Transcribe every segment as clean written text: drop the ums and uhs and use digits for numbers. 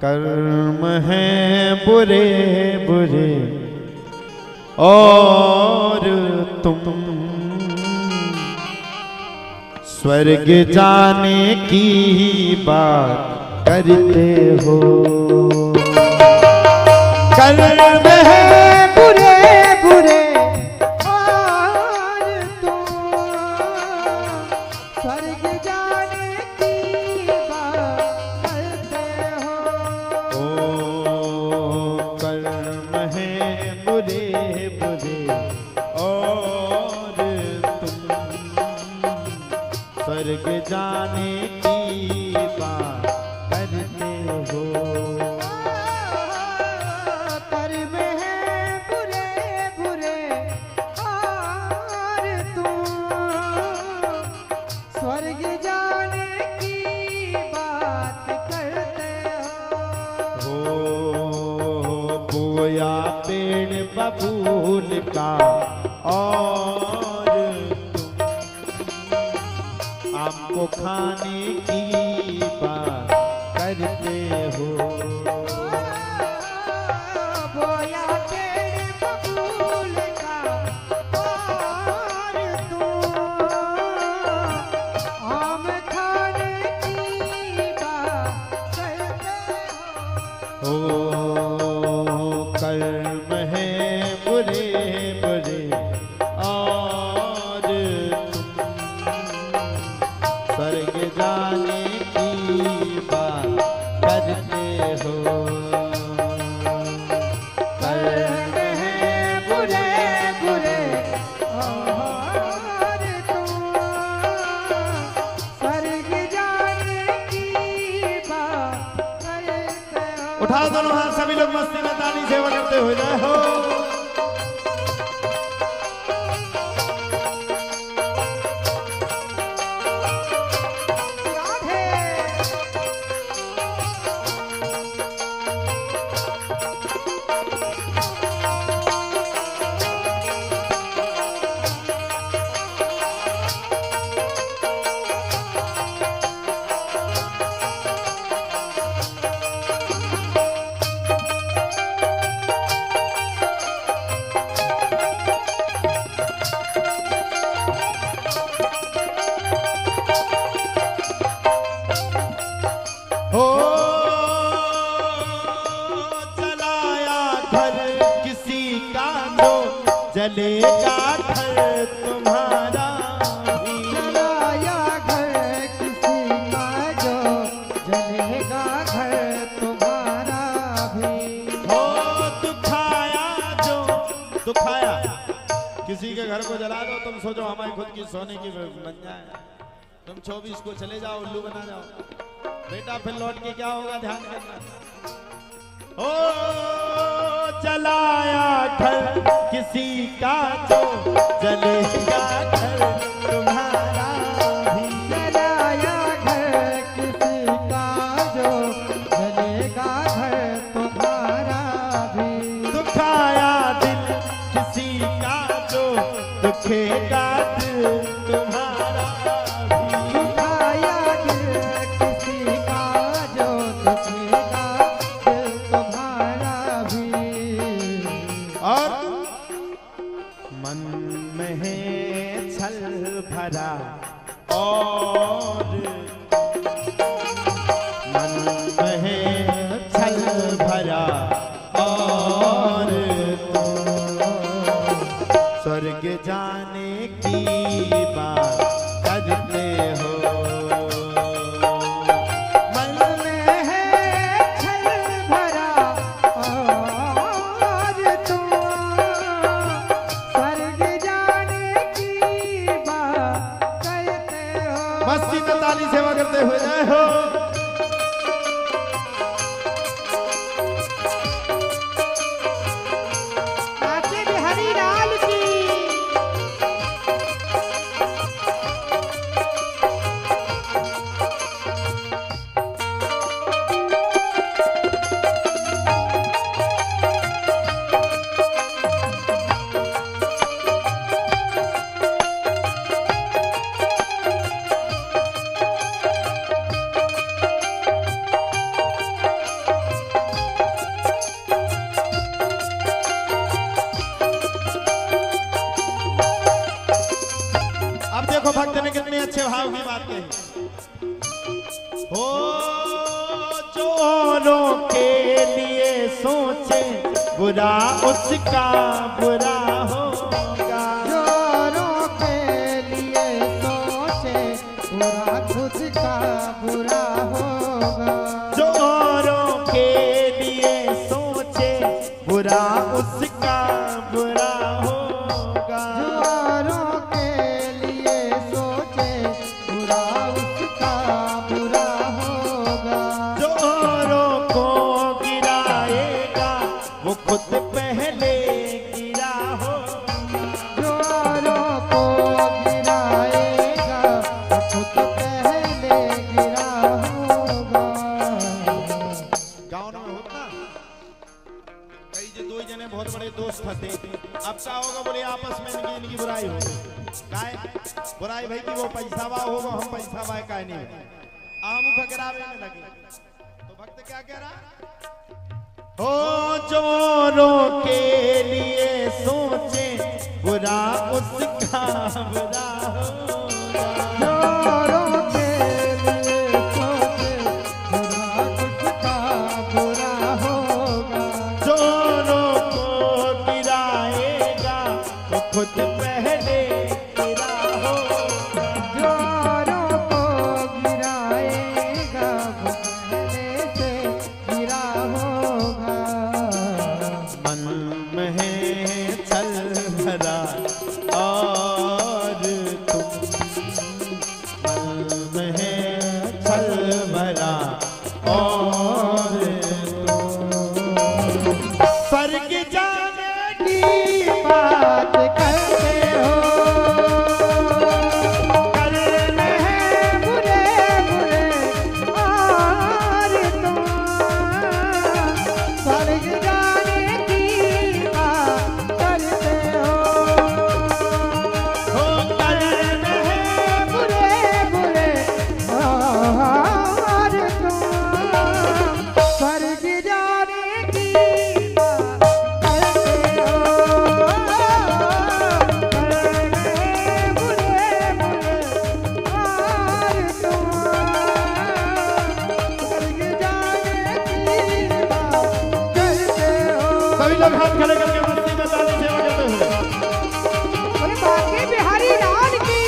कर्म हैं बुरे बुरे और तुम स्वर्ग जाने की बात करते हो। कर्म हैं बुरे बुरे और तुम स्वर्ग जाने की बात करते हो। ओ कर्म हैं बुरे बुरे और तुम स्वर्ग जाने की बात करते हो। कर्म हैं बुरे बुरे और तुम स्वर्ग जाने की बात करते हो। बोया पेड़ बबूल का और तुम आम को खाने की बात करते हो। बोया पेड़ बबूल का और तुम आम खाने की बात करते हो। कर्म है बुरे बुरे और तुम स्वर्ग जाने की बात करते हो। कर्म है बुरे बुरे और तुम स्वर्ग जाने की बात करते हो। उठाओ दोनों हाथ, सभी लोग मस्ती में ताली सेवा करते हुए जय हो। हो जलाया घर किसी का जो जलेगा घर तुम्हारा भी। जलाया घर किसी का जो जलेगा घर तुम्हारा भी। हो दुखाया जो दुखाया किसी के घर को जला दो, तुम सोचो हमारी खुद की सोने की बन जाए। तुम 24 को चले जाओ, उल्लू बना जाओ बेटा, फिर लौट के क्या होगा ध्यान करना। ओ जलाया घर किसी का जो जलेगा घर तुम्हारा भी। जलाया घर किसी का जो जलेगा घर तुम्हारा भी। दुखाया दिल किसी का जो दुखेगा दिल तुम्हारा भी। दुखाया दिल किसी का जो दुखेगा दिल तुम्हारा भी। और मन में है छल भरा और मन में है छल भरा और स्वर्ग जाने भाव की बात कही। हो चोरों के लिए सोचे बुरा उसका बुरा होगा। चोरों के लिए सोचे बुरा खुद का बुरा होगा। चोरों के लिए सोचे बुरा उसका बुरा होगा। चोरों के लिए सोचे बुरा उसका बुरा होगा। चोरों को गिराएगा वो खुद पहले गिरा होगा। चोरों को गिराएगा वो खुद पहले गिरा होगा। गाँव में होता कई जो दो जने बहुत बड़े दोस्त थे, अब क्या होगा बोले आपस में इनकी बुराई हो गई। काय बुराई भाई की वो पैसा वा होगा हम पैसा वा का नहीं आम खगरावे में लगी। तो भक्त क्या कह रहा हो चोरों के लिए सोचे बुरा उसका बुरा होगा। चोरों के लिए सोचे बुरा उसका बुरा होगा। चोरों को गिराएगा वो खुद पहले गिरा होगा। चोरों को गिराएगा वो पहले से गिरा होगा। मन में है छल भरा और तुम मन में है छल भरा और तुम स्वर्ग जाने की बात करते हो करने बुरे बुरे और तुम स्वर्ग जाने की बात करते हो करने बुरे बुरे और तुम स्वर्ग जाने की बात करते हो। सभी लोग हाथ खड़े करके मस्ती में ताली सेवा करते हुए बाकी बिहारी लाल की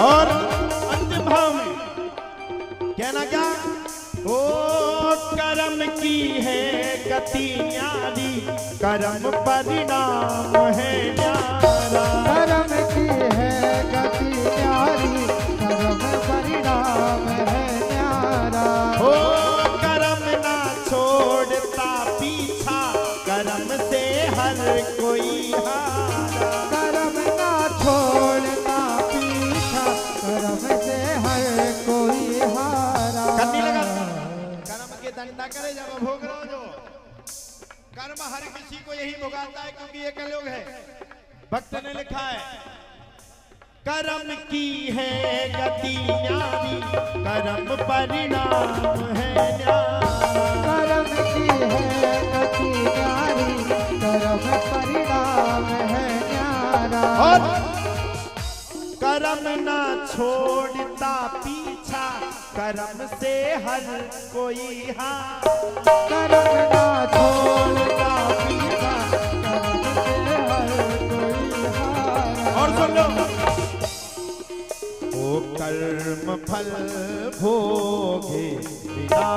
और अंतिम भाव में कहना क्या ओ कर्म की है गति न्यारी कर्म परिणाम है न्यारा। कर्म की है गति न्यारी कर्म परिणाम है न्यारा। ओ कर्म ना छोड़ता पीछा कर्म से हर कोई हारा। कर्म ना छोड़ता पीछा कर्म से हर कोई हारा। करने लगा कर्म के दंडा करे जब भोग रहो जो कर्म हर किसी को यही भुगाता है क्योंकि ये कलयुग है। भक्त ने लिखा है कर्म की है गति न्यारी कर्म परिणाम है न्यारा। कर्म की है गति न्यारी कर्म परिणाम है न्यारा। और कर्म ना छोड़ता पीछा कर्म से हर कोई हारा। कर्म ना छोड़ता पीछा कर्म से हर कोई हारा। और सुन लो ओ कर्म फल भोगे बिना